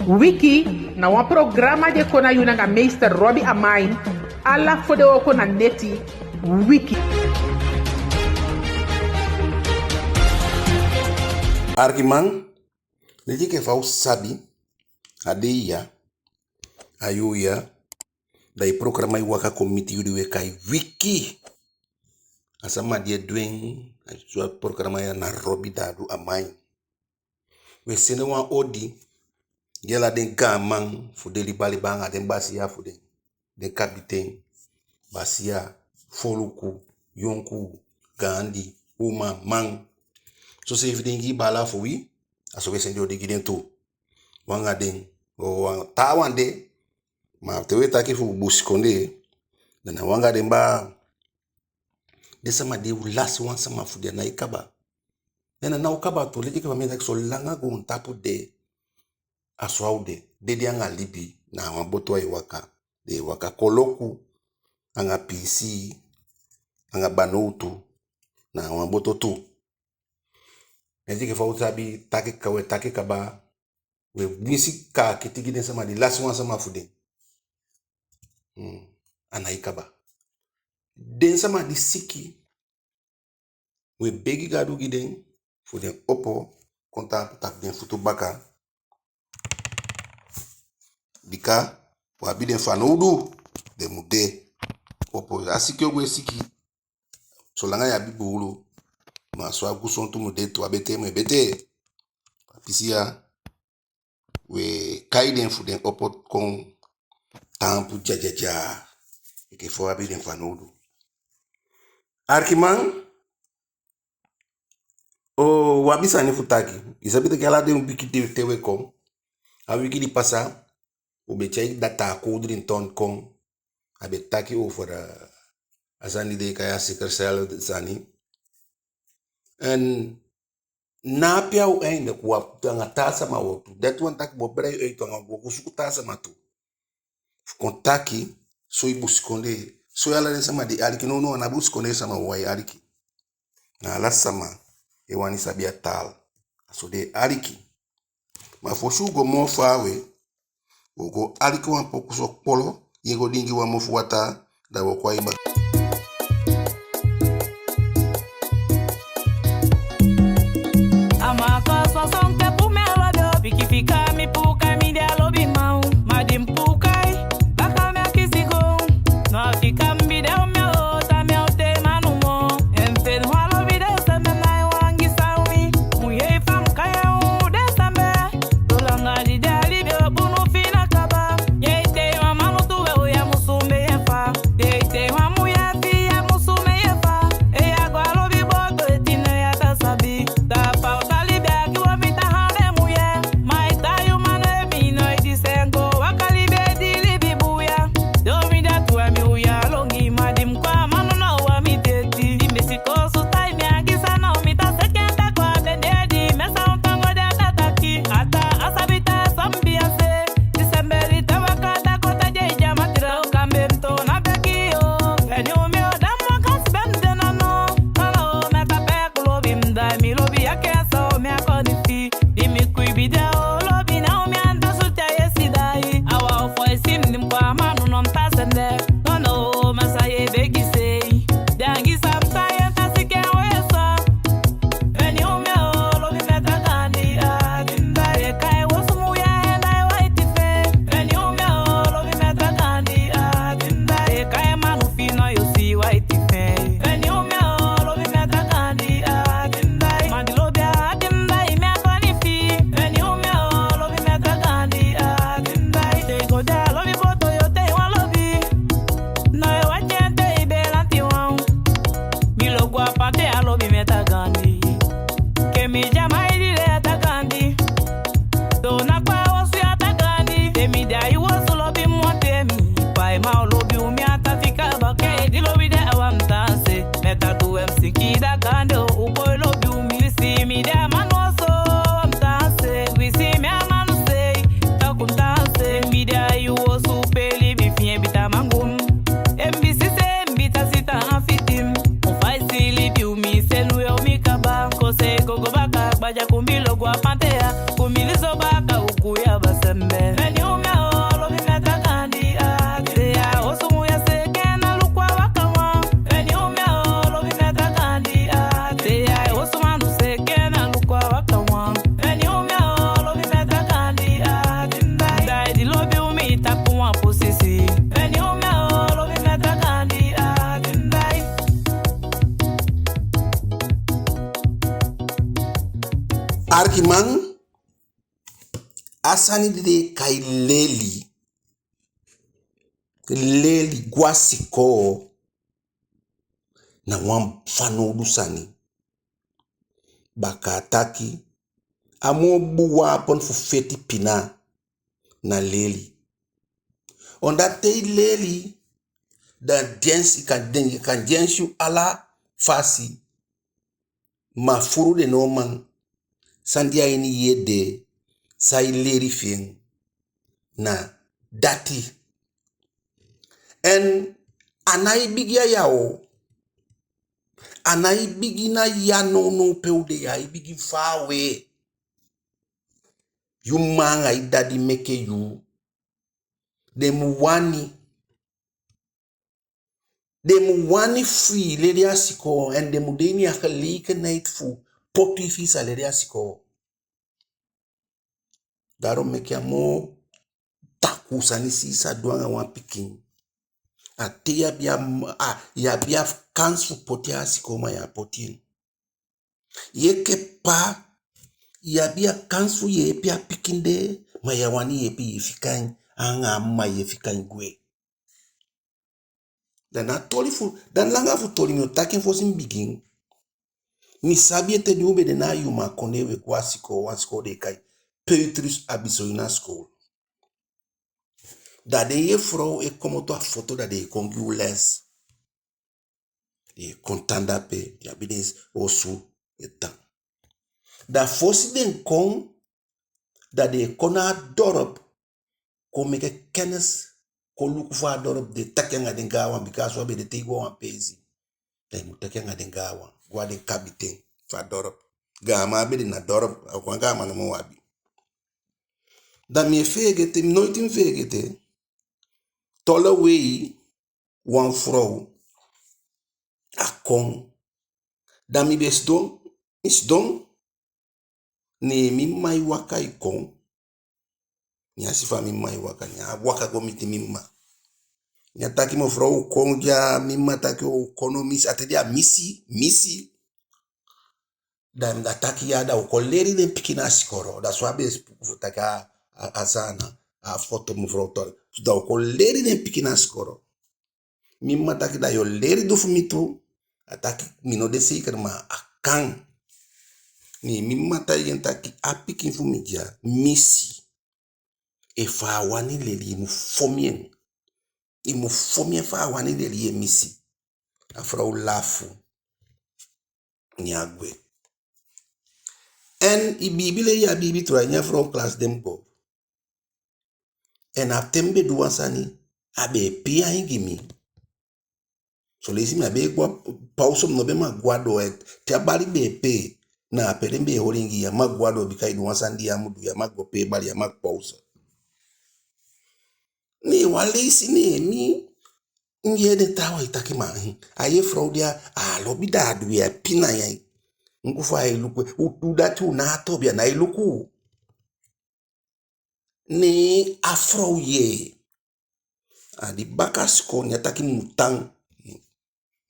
Wiki na wan programa de kona yuna nga meester Robbie Amain alla fode oko na neti Wiki. Argument lidi ke fau sabi adeia ayuya dai programa waka committee yudiwe kai Wiki asama dia doing ajua programa ya na Robbie Dadu Amain we sene wan odi gela den gaman fudeli bali banga den basia fude den capitaine basia foluku yonku gandi uma mang so se evidengi bala fuwi aso we sende odi giden to wanga den o ta wande ma tewe taki fu buskonde na wanga den ba de sama de last one sama fude na ikaba na ukaba to leki ba mena so langa go ntapo de aswaude de anga libi na maboto ya waka de waka koloku anga PC anga banutu na maboto tu ezike fa utabi take kaba we bisi ka kitigi den sama de last one sama fude ana ikaba den sama di siki we begi gadu giden fude opo konta tak den futu baka dika wabi den fanudu de mude opo asiki ogwe siki solanga ya bibulu ma so aguson tu mude to abete me bete papisia we kaiden fuden opo kon tampu jajaja eke fo wabi den fanudu arkiman o wabisa ni futaki isabite kala de umbiki tewe kom a wiki di pasa ubechai data kodrin ton kon abetaki over asani de kaya sikersel sani en na pia u einde kwa tanga tasa ma wotu dat one tak bo brei e tanga bo kusuku tasa ma tu kontaki so ibuskonde so yala den sama de aliki no na buskonde sama wai aliki na la sama e wani sabia tal so de aliki ma foshu go mo fawe ugo aliki wan poku so polo yego dingi wa mofu wata da wakwa iba amaka so son te pu me lodo piki fika mi puka mi de lobi mau madim pukai baka me akisigo no afika mbi de o me o ta me o te manumo enfen hwalo bi de se me nai wangi sawi muye fam kaya u de sambe dolanga di dali be bunu fina kaba yete mama tu we ya musumbe yefa yete mamu ya fi ya musume yefa e ya gwa lobi bodo etine ya tasabi ta pa tali be ki wo mi ta hande muye mai ta yu mano e mi no di sengo wakali be di libi buya do mi da tu mi uya longi madim kwa mano no wa mi teti di mesiko so tai mi agisa no mi ta sekenta kwa de di mesa untango de tataki ata asabita sambi ase disemberi tawakata kota je jamatira kambento na bekio enyo mi odamo kasbende no no hello meta pekulo bimda mi lobi yake so mi akoni fi di mi kuibida lobi na mi ando suta yesidai awa fo esim nim kwa manu non tasende no no masaye begi sei dangi samta yenta sike wesa enyo mi lobi meta kandi adinda ye kai wosumu ya enda waiti fe enyo mi lobi meta kandi adinda ye kai manu fi no yo si waiti fe enyo mi lobi meta kandi adinda mandi lobi adinda me akoni fi enyo mi lobi meta kandi adinda te go da lobi boto yo te wa lobi no yo wachente ibelanti wan mi lo gwa pate a lobi meta kandi ke mi jama idire atakandi do na kwa wosu atakandi emi da yi wosu lobi mwote mi pai ma lobi umi atafika bake di lobi de awam tanse meta tu MC kida kando uboy lobi umi si mi de manoso am tanse we si mi amanu sei takun tanse mi de yi wosu peli bi fien bita mangum MBC se mbita sita afitim ufai sili bi umi senu yo Arkiman asani de kai leli guasiko na wan fano lusani baka ataki amo buwa pon fu feti pina na leli onda te leli da dance kan dance you ala fasi ma furu de no man sandia ini yede sai leri fin na dati en anai bigia yao anai bigina ya no peude ya ibigi fawe you manga idadi meke you dem wani free leri asiko en dem deni akalike neitfu poti fisa leri asiko daro meke amo taku sanisi sa duanga wan pikin ate ya bia kansu poti asiko ma ya potin yeke pa ya bia kansu ye pia pikinde ma ya wani ye pi fikan anga ma ye fikan gwe dan atolifu dan langa fu toli mi takin fosin bigin mi sabie te dube de na yuma konewe kwasiko wasiko de kai Petrus abisoina school da de ye fro e como to a foto da de congules e contanda pe ya bidens osu etan da fosi den kon da de kona dorop ko meke kennis ko luku fa dorop de takenga den gawa because wabe de tego wan pezi da mu takenga den gawa gwa den kabiten fa dorop gama be de na dorop akwa gama no mo wabi da mi fegete mi noitin fegete tola wei wan fro akon da mi besdon isdon ne mi mai waka ikon ni asifa mi mai waka ni waka go miti mimma ni ataki mo fro kon ja mimma taki o kono misi atedi a misi da mi ataki ya da ko leri de pikina skoro da swabe taka asana a foto mo fro to da ko leri de pikina skoro mimma taki da yo leri do fumito ataki mino de sikar ma akan ni mimma taki entaki apikin fumija misi e fa wani leli mu fomien imu fomien fa wani leli misi afra lafu nyagwe en ibibile ya bibi tura nya from class dem go en atembe duwansani abe pia ingimi so lezi mi abe gwa pauso no be magwado et tabali be pe na pelembe horingi ya magwado bikai duwansandi ya mudu ya magwo pe bali ya magpauso ni walisi ni nge de tawa itaki ma aye fraudia lobi da adu ya pina ya ngufa ya iluku udatu na atobia na iluku ni afro ye adi bakasko nyataki mutang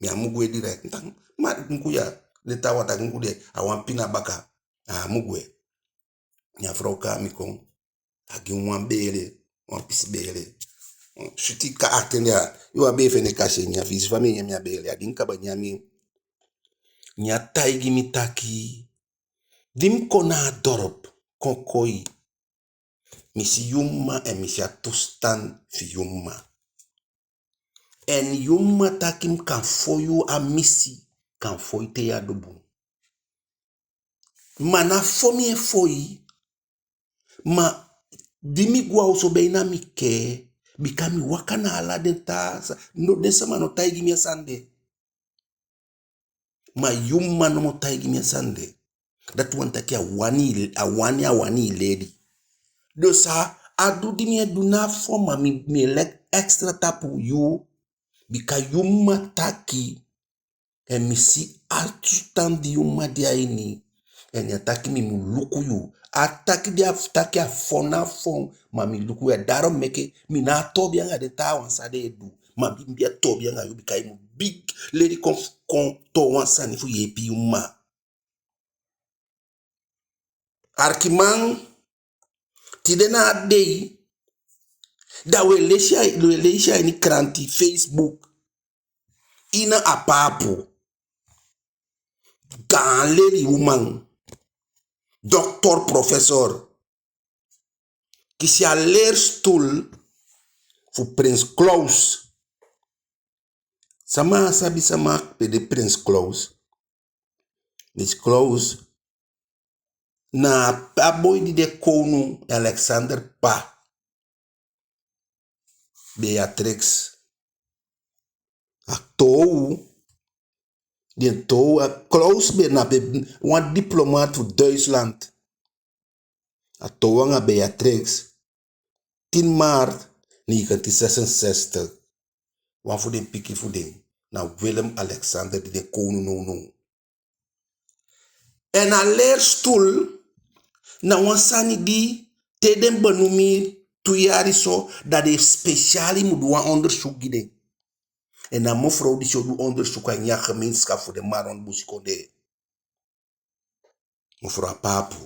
mi amugwe direct ntang ma nkuya de tawa ta nkude awan pina baka amugwe nya afro ka mi kon agi wan bele wan pisi bele shuti ka atenda yo abe fene kashe nya fisi famille nya bele agi nkaba nyami nya taigi mitaki dim kona dorop konkoi misi yumma en misi atustan fi yumma en yumma takim kan foyu a misi kan foite ya dubu mana fomi e foi ma dimi gwa uso beina mike bikami wakana ala denta no desama no taigi mi sande ma yumma no mo taigi mi sande that one take awani lady do sa adu dimi do na forma mi like extra tapu you bika yumma taki emisi atutan di yumma dia ini en ataki mi muluku yu ataki dia taki afona fon ma mi luku ya daro meke mi na tobi anga de tawan sa de edu ma bimbia tobi anga yu bika mu big lady kon to wan sani fu yepi yumma Arkimang tidena dei da we leisha ni kranti Facebook ina apapu ganleri woman doctor professor qui si a leerstoel voor Prins Klaus. Sama sabi sama pe de Prins Klaus. Prins Klaus na aboy di de kono Alexander Pa. Beatrix. Actou. Den tou Klaus be na be wan diplomaat voor Duitsland. Actou nga Beatrix. 10 maart 1966. Wan voor den piki voor den. Na Willem Alexander die de kono no. En a leerstoel na wan sani di te den benumi tuyari so dat de speciali moet wan onderzoek gide. En na mevrouw die zo doet onderzoek aan ja gemeenschap voor de Maron Busikonde. Mevrouw Papu.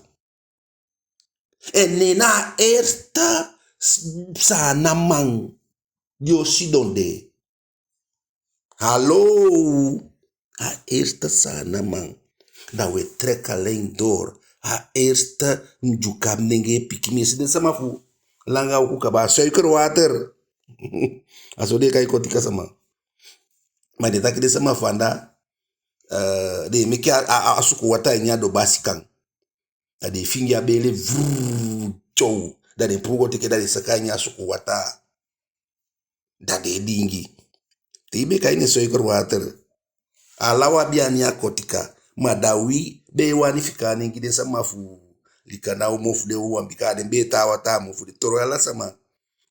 En na eerste sana man dio sidonde. Hallo. Ha eerste sana man. Dat we trek alleen door. Ha eerste njukam nenge pikimesi de sama fu. Langa ukaba suikerwater. Aso de kai kotika sama. Maar de taki de sama fanda de meki asuku wata nya do basikang. Da de fingia bele chow. Da de pugo teke da de sakanya asuku wata. Da de dingi. Te be kai ne suikerwater. Alawa biania kotika. Madawi be wani fikani ngide sama fu likana umofu de uambika de beta wata mofu de toro ala sama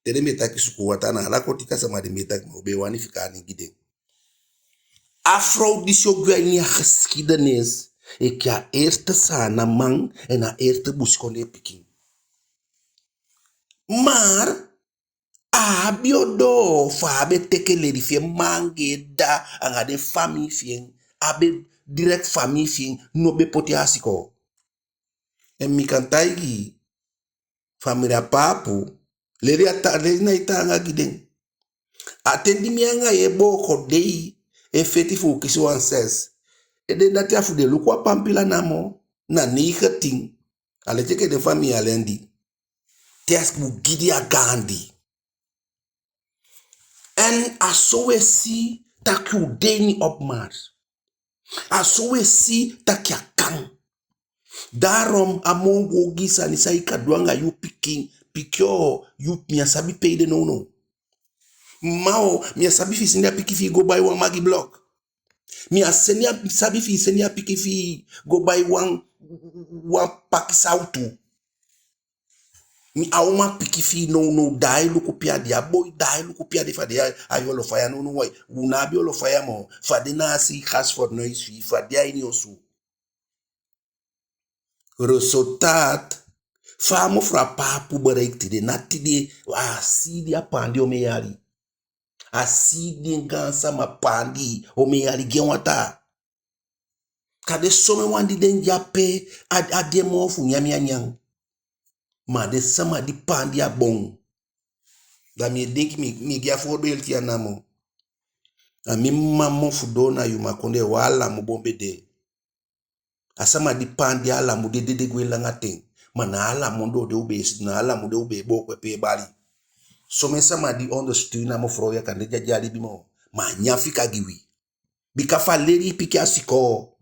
tere meta kisuku wata na ala kotika sama de meta be wani fikani ngide afro disio gwanya geschiedenis ek ja eerste sana man en na eerste buskone pikin maar abiodo fa be tekele di fie mange da anga de famille fien abe direct famille fien no be poti asiko en mi kantaigi familia Papu le na itanga giden atendi mianga ye boko dei effectifu kiso anses e de dati afu de lukwa pampila namo na ni ting ale teke de famille alendi tesk mu gidi agandi en asowe si taku deni op mars asowe si takia kang. Daarom amongo gisa ni sai kadwanga yu piking pikyo yu miasabi peide no. Mao miasabi fi senia piki fi go buy one magi block. Miasenia sabi fi senia piki fi go buy one paki sautu. Mi auma piki fi no dai luku pia dia boy dai luku pia de fadia ayolo faya no way. Unabi olo faya mo fadina si Gasford no is fi fadia ini osu. Resultaat famo fra Papu bereikti de natide asidi apandi omeyari asidi ngansa mapandi omeyari genwata kade some wandi den jape ademo fu nyamyanyang ma de sama di pandi abong da mi denk mi gia forbel ti anamo ami mammo fu dona yuma konde wala mo bombe de asama di pandi ala mu de gwela ngating mana ala mondo de ube na ala mu de ube bokwe pe bali so me sama di understand na mo froya kan de jajali bimo ma nyafika giwi bika fa leri piki asiko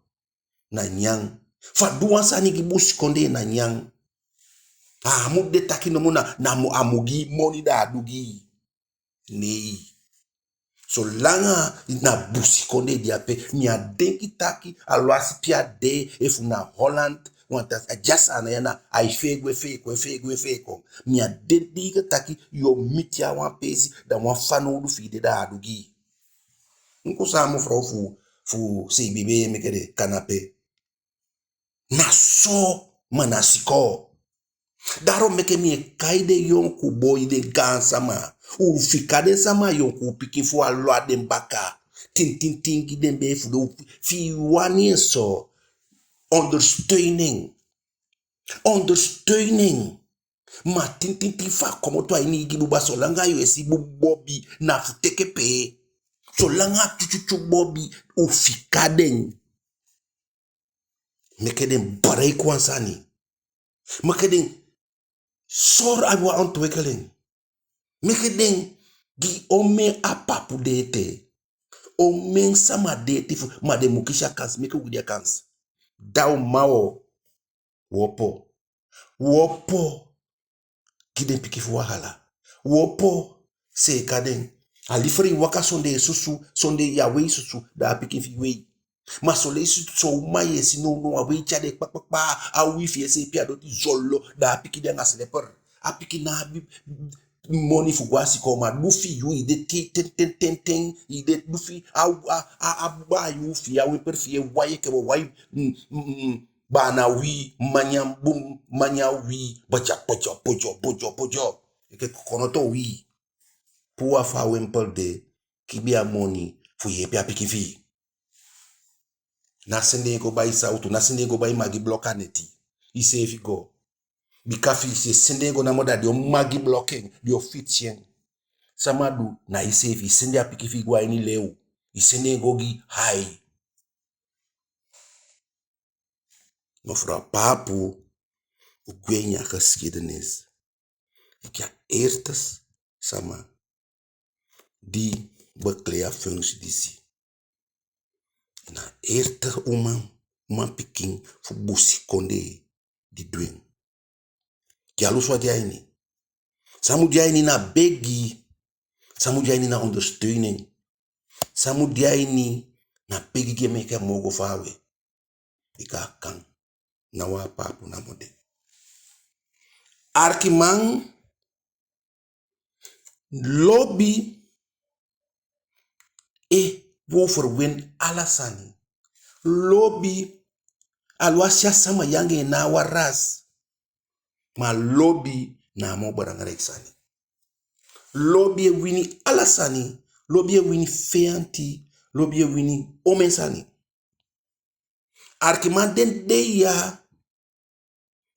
na nyang fa duwan sani gibusi konde na nyang mu de takino muna na mo amugi moni da adugi nei so langa na busi konde diape nya denki taki alwasi pia de efu na Holland want ajasa na yana ai fego nya denki taki yo mitia wan pesi da wan fano du fi de da adugi nko sa mo fu CBB mekere kanape na so manasiko Daarom meke mi kaide yon ku boy de gansama. U fikade sama yon ku pikin fu a loa den baka. Tin giden be fu do fi wani so ondersteuning. Ondersteuning. Ma tintinti fa komo to ini gibuba solanga yo esi bobi na futeke pe. Solanga chuchuchu bobi ufikaden. Mekeden break wansani. Mekeden sor abwa ontwikkeling. Mekeden gi ome apapu dete. Omen sama dete fu ma de mukisha kans meke wudia kans. Dau mao wopo. Wopo giden pikifu wahala. Wopo se kaden. Alifri waka sonde susu sonde ya wei susu da pikifi wei. Masole so maye sino no awe chade pa awi fi ese pia doti zolo da piki de ngasleper apiki na bi money fu wasi ko ma lufi yu ide ten ide lufi a yu fi awe per fi waye ke waye bana wi manyam bum manya wi bacha pojo ke konoto wi pour fa wempel de kibia money fu ye pia piki fi na sende go by sautu na sende go by magi bloka neti ise if go bikafi se sende go na moda dio magi blocking dio fitien samadu na ise if sende apiki fi go ini leu isende go gi hai mevrouw Papu ugwenya geschiedenis ik ja eerstes sama die beklea functie disi na eerste uma piking fu busi konde di doen. Jalu swa diaini. Samu diaini na begi. Samu diaini na ondersteuning. Samu diaini na begi gemeke mogo fawe. Ika kan na wa Papu na mode. Arkimang lobby wo verwin alasani. Lobby alwasia sama yange na waras. Ma lobby na mo barangare sani. Lobby wini alasani. Lobby wini feanti. Lobby wini omensani. Arkimanden deya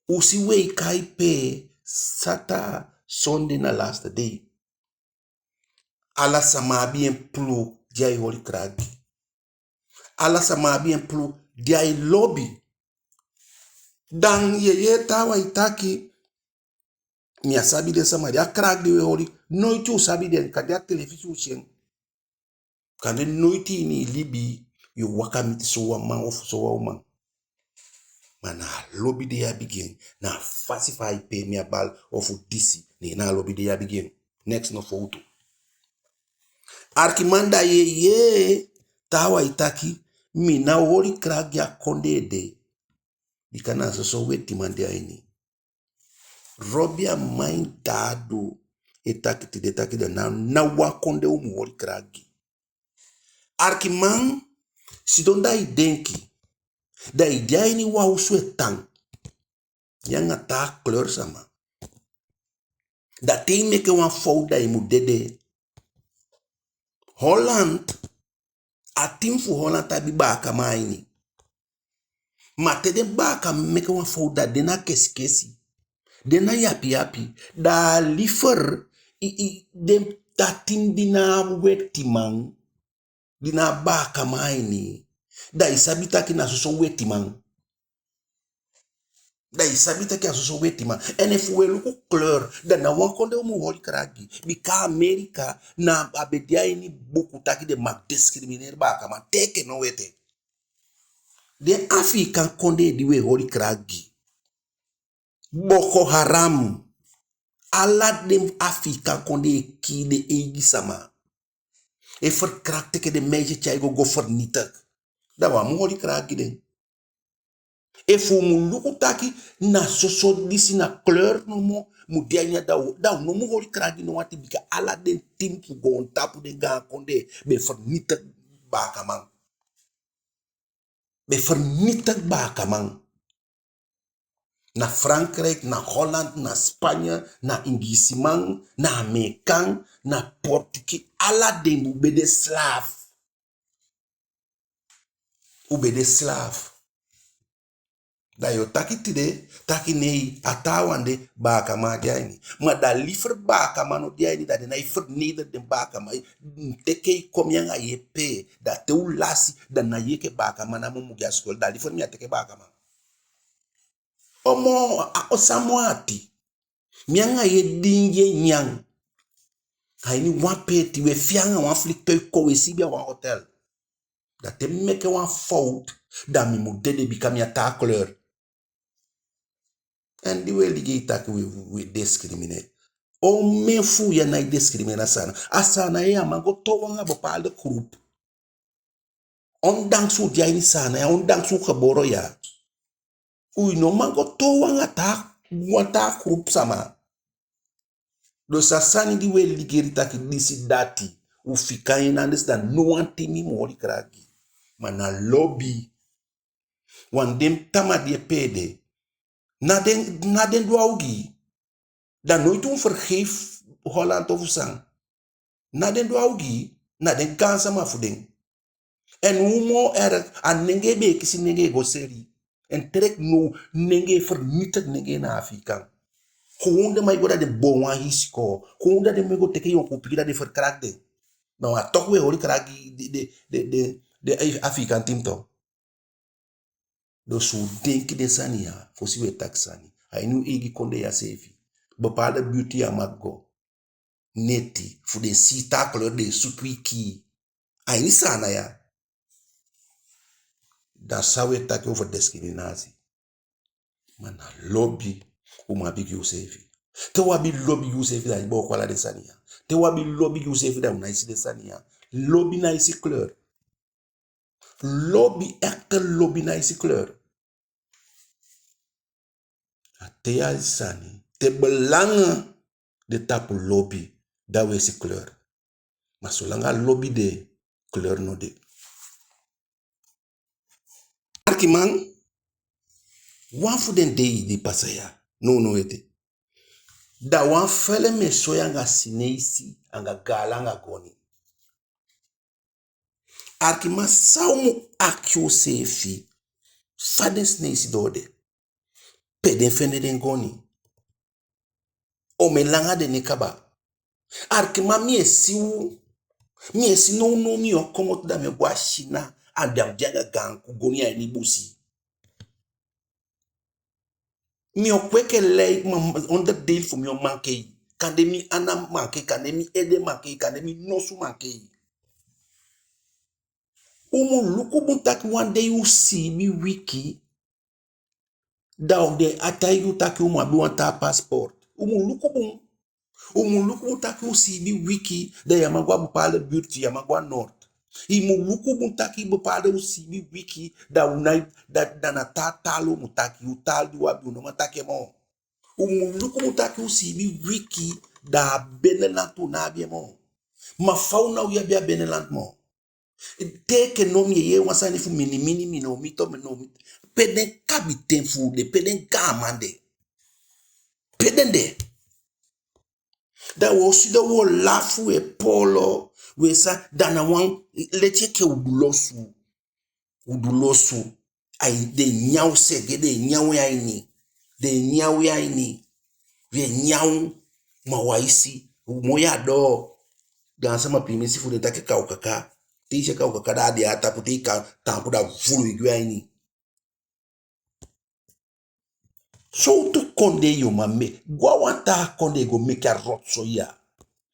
usiwe kaipe sata Sunday na last day. Ala sama bien plu diay holi kragi. Ala sama bien plu diay lobby. Dan ye tawa itaki mi asabi de sama dia kragi we holi noiti usabi de kadia televisi usien. Kande noiti ni libi yu wakamiti sowa man of sowa man. Mana lobby de ya begin na fasify pay mi abal of disi ni na lobby de ya begin. Next no photo. Arkimanda ye tawa itaki mi na holi kragi ya konde de. Dikana so weti mande aini. Robia main dado etaki de na wakonde holi kragi. Arkiman si don da idenki da idiaini wa uswe tang yanga ta kleur sama. Da te meke wan fou da imu dede. Holland a team fu Holland tabi baka maini. Ma te de baka meke wan fou da dena kesi. Dena yapi. Da lifer de tatin dina weti man. Dina baka maini. Da isabita ki na soso weti man. Da isabita ki na soso weti man. Ene fuwe luku kleur. Da na wankonde umu holi kragi. Bika Amerika na abedia ini buku taki de mak discriminere baka man. Teke no wete. De Afrika konde diwe holi kragi. Boko Haram. Ala dem Afrika konde ki de egi sama. E verkrakte ke de meisje tjai go vernietig. Da wa mu holi kragi den. E fu mu luku taki na soso disi na kleur no mo mu dianya da no mu holi kragi no wati bika ala den tim fu go on tapu de ga konde be vernietig baka man. Be vernietig baka man. Na Frankrijk, na Holland, na Spanje, na Ingisimang, na Amerikaan, na Portugal, ala den ube de slaaf. Ube de slaaf. Da yo taki tide, taki nei atawande baka ma diaini. Ma da liever baka ma no diaini da de na ifer neder den baka ma. Teke komyanga yepe da te ulasi da na yeke baka ma na mo mugia skol da liever mi ateke baka ma. Omo a osamoati. Mianga ye dinge nyang. Haini wape ti we fianga wan flik pe ko we sibia wan hotel. Da te meke wan fout da mi mo dede bikami ata kleur. En die wil die tak we discriminate. O men fu ya na discriminate sana. Asana ya mango to wanga bepaalde groep. Ondanks hoe jij niet sana ya, ondanks hoe geboren ya. Oei no mango to wanga ta groep sama. Dus asani die wil die tak disi dati. U fika in understand no one timi mori kragi. Maar na lobby. Want dem tama die pede. Na den douaugi. Dan nooit een vergeef Holland of sang. Na den douaugi, na den kansa ma fuding. En humo erg an nenge be kisi nenge go seri. En trek no nenge vernietig nenge na Afrika. Gewoon de mij go dat de bonwa hisiko. Gewoon dat de mij go teke yon kopie dat de verkrakte. Nou, a toch we hori kraki de Afrikaan team to. Dus zo denk de sania, fosi we taksani. Hij nu egi konde ya sefi. Bepaalde beauty ya maggo. Neti, voor de sitakel de sutwiki. Hij niet sana ya. Dan zou we tak over discriminatie. Maar na lobby, uma big you sefi. Te wabi lobby you sefi da ibo kwala de sania. Te wabi lobby you sefi da una isi de sania. Lobby na isi kleur. Lobby, echte lobby na isi kleur. Te ya sani. Te belangen de tapu lobby. Da we isi kleur. Maar zolang lobby de kleur no de. Arkiman, wan fu den dei di pasaya. No ete. Da wan fele me soya nga sineisi, anga gala nga goni. Arkiman saumu akyo sefi. Faden sineisi dode. Peden fene den goni. O me langa de nekaba. Arkiman mi esi no mi o komot da me gwa shina. Andam diaga gang ku goni ya ni busi. Mi o kweke lei onderdeel voor mi o manke. Kande mi ana manke, kande mi ede manke, kande mi nosu manke. Umu luku buntak one day you see mi wiki. Da de atay you taki umu abi wanta passport. Umu luku buntak you see mi wiki. Da yamagwa bupale buurtje, yamagwa north. Imu luku mutaki bepaalde usibi wiki da unai da na talo mutaki utal di wabi no matake mo. Umu luku mutaki usibi wiki da beneland tu nabi mo. Ma fauna uya bia beneland mo. Teke no mi ye wasani fu mini no mito no mito. Peden kabiten fu de peden gamande. Peden de. Da wosi da wo lafu e polo. Wesa dana wan leche ke udulosu ai de nyau sege de nyau ya ini we nyau mawaisi moya do dan sama primisi fu de take ka ukaka tisha ka ukaka da dia taputi ka tampu da vulu igwa ini so to konde yo mame gwa wanta konde go make a rotso ya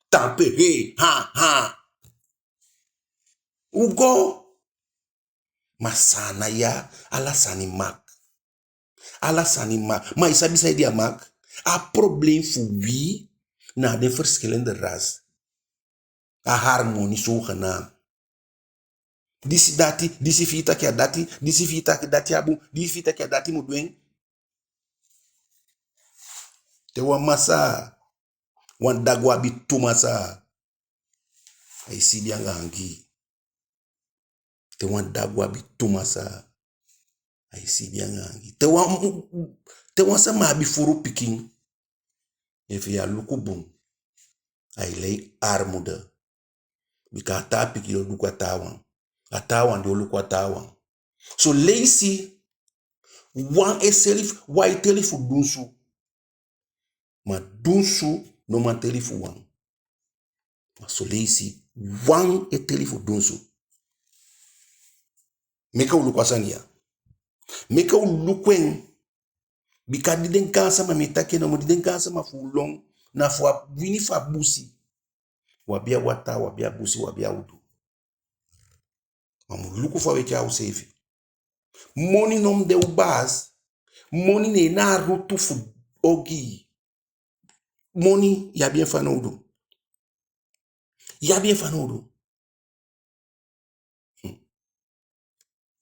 tampe he ha Ugo masana ya alasani mak. Maar isabi say dia mak. A probleem voor wie na de verschillende ras. A harmonie zogenaamd. Disi dati, disi fita kia dati, disi fita kia dati abu, disi fita kia dati mudweng. Te wa masa. Wan dagwa bitu masa. Ay si dia ngangi. Te wan dagwa bituma sa ay si bien ngangi te wan sa ma bi furu pikin if ya lukubun ay lay armuda bi ka ta piki lo lukwa tawan do lukwa tawan so lazy wan eselif wa itelifu dunsu. Ma dunsu no man telifu wan. Ma soleisi wan etelifu dunsu. Meka ulukwasania. Meka ulukwen. Bika diden kansa ma mitake no mo diden kansa ma fulong na fwa wini fa busi. Wabia wata, wabia busi, wabia udu. Mamu luku fa weke au sefi. Money nom de ubaz. Money ne na rutu fu ogi. Money ya bien fa no udu. Ya bien fa no udu.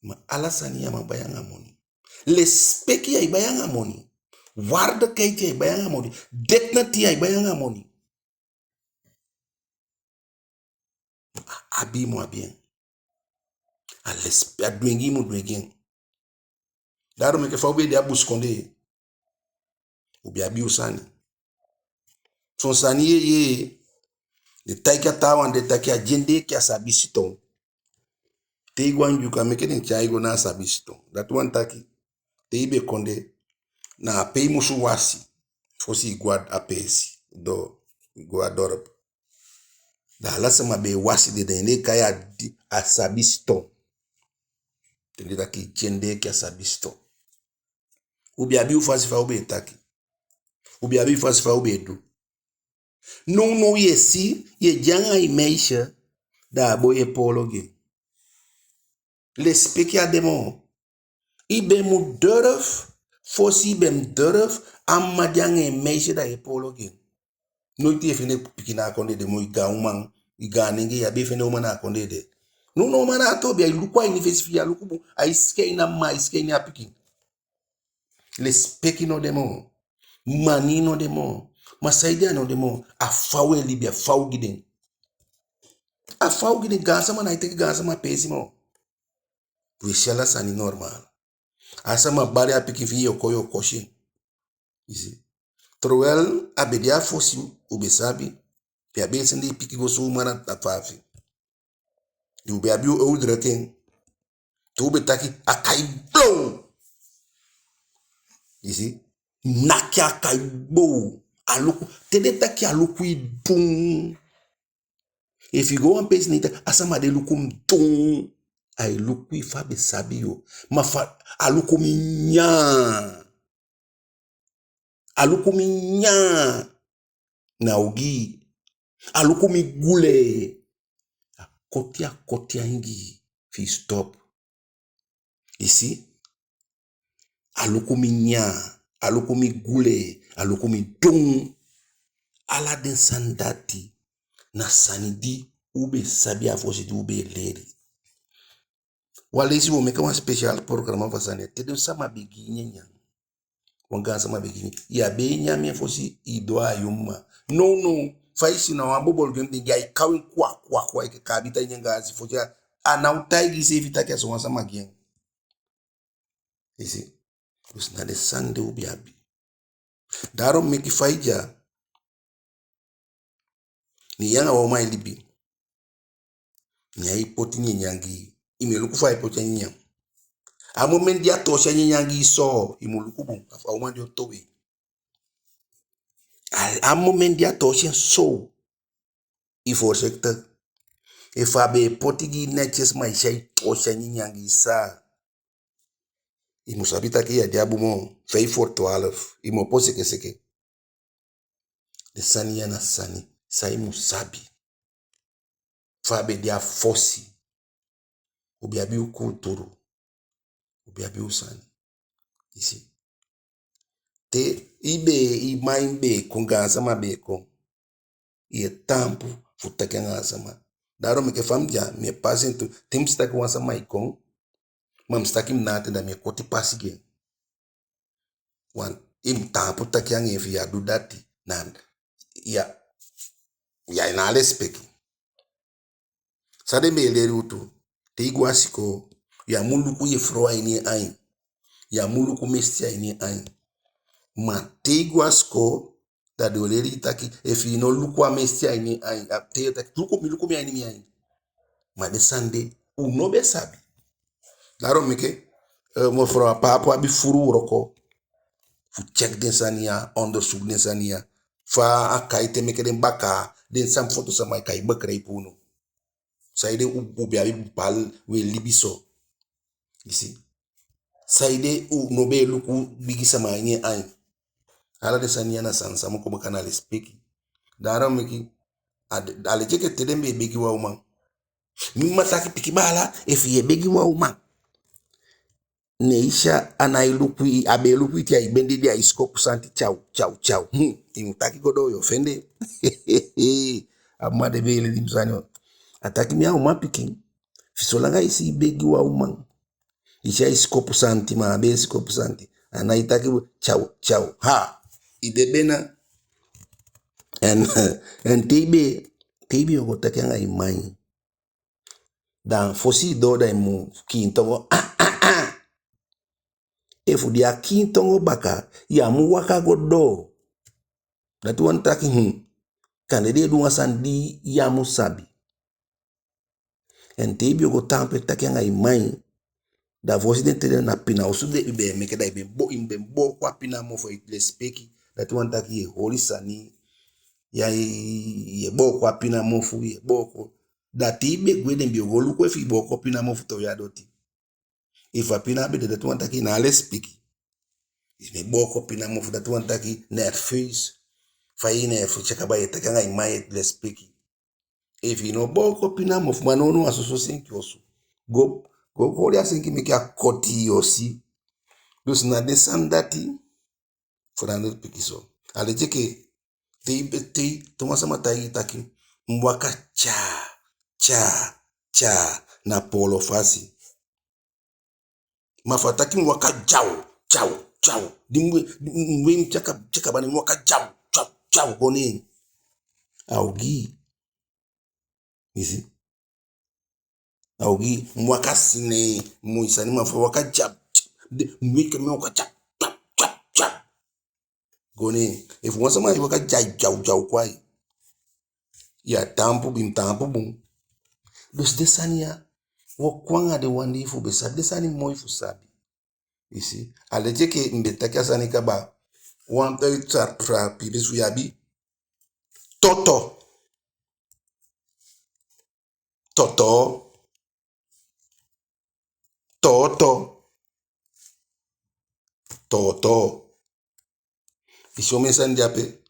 Ma alasani ya mabayanga money. Lespeki ya ibayanga money. Warda kaiti ya ibayanga money. Deknati ya ibayanga money. Abi mo abien. A dwengi mo dwengi. Daro meke fa ube de abus konde. Ubi abi usani. Son sani ye. De taiki tawan de taiki a jende ki a sabisiton. Te igwan yuka meke den chaigo na sabisiton. Dat wan taki. Te ibe konde. Na pei musu wasi. Fosi iguad apesi. Do. Iguad dorp. Da halasa ma be wasi de dene kaya a sabisiton. Tende taki jende ki a sabisiton. Ubi abi ufasi fa ube taki. Ubi abi ufasi fa ube edu. No yesi ye janga imeisha da boye pologe. Lespeki a demo. Ibe mu durf. Fosi ibe durf. Amma janga imeisha da ye pologe. No iti efene pikina akonde de mo iga umang. Iga nenge ya befene umana akonde de. No umana atobi ya ilukwa inifesifi ya lukubu. A iske ina ma iske ina pikin. Lespeki no demo. Mani no demo. Masaidia no demo. A fawe libya faw giden. A faw giden gansa man aiteki gansa ma pesi mo. Wishala sani normal. Asa ma bari a piki fi yokoyo koshin. Isi. Trowel abedia fosi ubesabi. Pia besende piki gosu umana tafafi. Di ube abi udreken. To ube taki akai blow. Isi. Naki akai blow. Aluku. Tede taki aluku idung. If you go and pay nita asama de lukum tung ay lukui fabe sabi yo mafa alukumi nya na ugi alukumi gule kotia ingi fi stop ici alukumi nya alukumi gule alukumi tung ala den sandati na sanidi ube sabi afositi ube leri. Walesi wo meka wan special program fasane. Tede sama begi nyanya. Wanga sama begi. Ya be nyame fosi idwa yumma. No. Faisi na wambobol gemde ya ikawin kwa ike kabita nyanga asi foja. Anautai gise vita kia so sama gen. Isi. Usna de sande ubi abi. Daro meki faija. Ni yanga wama ilibi. Ni ya ipoti nyangi. Imeluku fa ipoti nyang. A moment dia tosha nyangi so. Imoluku bon. Afa wama dio towe. A moment dia tosha so. Ifo sekta. Ifa be ipoti gi neches ma isha tosha nyangi sa. Imusabita ki ya diabu mo. Fei for 12. Imo pose seke. De sani yana sani. Sa imusabi. Fabe dia fosi. Ubi abi ukulturu. Ubi abi usani. Isi. Te ibe imaimbe kungansa mabe kon. Iye tampu futake ngansama. Daro meke famja me pasentu. Temstaki wansa maikon. Mamstaki mnate da me koti pasige. Wan im tampu taki yange fi ya dudati. Na ya inale speki. Sade me eleri utu. Te igwasiko. Ya muluku ye froa ini ain. Ya muluku mestia ini ain. Ma te igwasko. Da de oleri taki. Efi no luku a mestia ini ain. Te taki. Luku mi ain mi ain. Ma de sande. Unobe sabi. Daro meke. Mo fra papo abi furu roko. Fu check den sania, onderzoek den sania. Fa akai te meke den baka, den sam foto sama kai bakrai puno. Saide ubi abi bupal we libiso. You see? Saide nobe luku bigi sama nye ay. Ala de sania na san sama ko bakana le speaki. Dara meki ale jeke tedembe bigi wa umang. Mima taki piki bala if ye bigi wa umang. Neisha anailuku abeluku iti aibendi dia iskopu santi chau. Imutaki godo yo fende. Amade bele dimsanyo. Ataki miya uma piking. Fisolanga isi begi wa umang. Isha iskopu santi ma abe iskopu santi. Anaitaki chau. Ha. Idebena. And tebe yogo taki anga imai. Dan fosi do da imu kintongo. Efu dia kintongo baka ya mu waka godo. Datu wantaki kanede dunga sandi ya mu sabi. En tebi yogo tampe taki anga imai. Da vosi den tede na pina osu de ibe meke da ibe bo kwa pina mo fo itle speki. Datu wantaki ye holi sani. Ya ye bo kwa pina mo fu ye bo ko. Dati ibe gweden bi yogo luko efi bo kwa pina mo fu to ya doti. Ifa pina be de datu wantaki na ale speki. Isme boko pina mo fuda tuantaki nerfus. Faine fu chakaba yetaka nga imaye le speaki. If you know boko pina mo fumanono asoso senki osu. Go kori asenki meki akoti yosi. Dus na desam dati furando pikiso. Ale jeke te tomasa matai taki mwaka cha na polo fasi. Mafataki mwaka chau. Dimwe mchaka bani mwaka chau gone. Augi. Isi. Augi mwaka sine muisani mafa waka chau. Mwike mwaka chau. Gone. If once a man waka chau kwai. Ya tampu bum. Dus desania. Wakwanga de wandi fu besa. Desani moi fu sabi. You see, aleje ke mbetaki asani kaba wante tra pibisu yabi toto iso mesan diape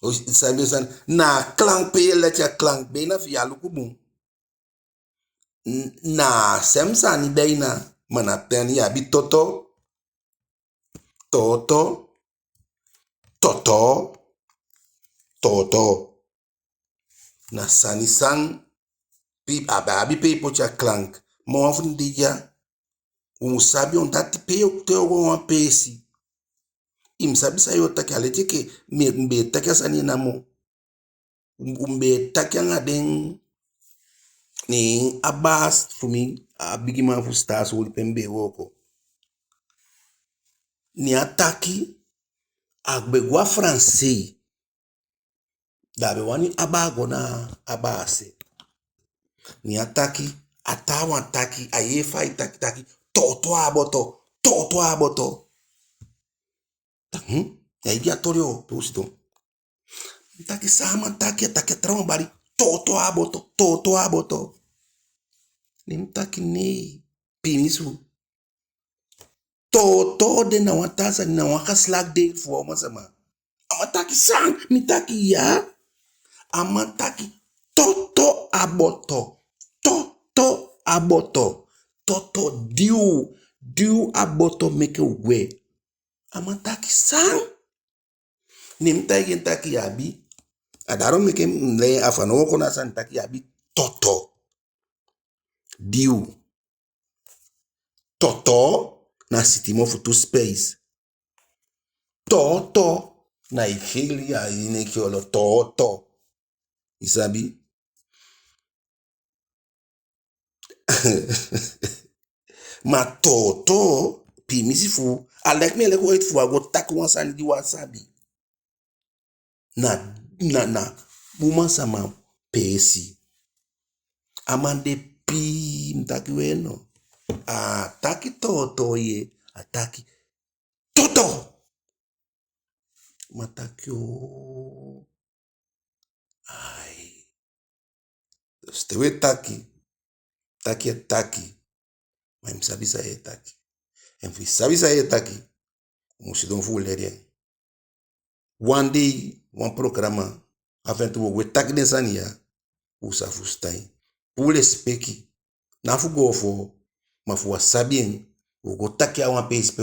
o mesan na klank pe lecha klank be na fi aluku bum na semsani beina mana teni yabi toto na sani sang pip ababi pe pocha klank mo afun dija sabi on dati pe yo teo go pesi sabi sayo taki aleje ke mbe taki asani namo mbe taki anga den ni abas fumi abigi man fu stars woli pembe woko ni ataki agbegwa francais dabe wani abago na abase ni ataki atawa taki ayefa itaki toto aboto ya ibi atorio posito taki sama taki trauma bari toto aboto ni mtaki ne pinisu toto de na watasa na waka slag de for masama amataki sang mitaki ya amataki toto aboto toto diu aboto make we amataki sang ni mtaki yabi adaro make le afano ko na san taki yabi toto diu toto na sitimo futu space toto na ifili ya ine kiolo toto isabi ma toto pimisi fu alek me le ko it fu ago tak wan san di wasabi na buma sama pesi amande pi mtaki weno Ataki toto ye, ataki toto. Matakyo. Ai. Stewe taki. Taki. Maar hem sabi sa ye taki. En fi sabi sa ye taki. Musidon fu lerien. One day, one programa. Afin tu we taki desania. Usa fu stain. Pule speki. Na fu go fo. Ma fu wasabien. Ugo taki a wan pes pe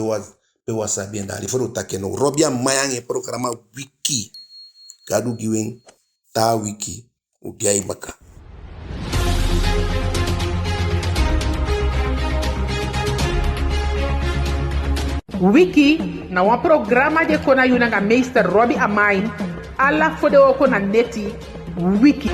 wasabien. Dan li fo taki no. Robia mayang e programa wiki. Kadu giwen. Ta wiki. Ugiai baka. Wiki na wan programa de kona yuna nga meester Robbie Amain. Alla fode oko na neti Wiki.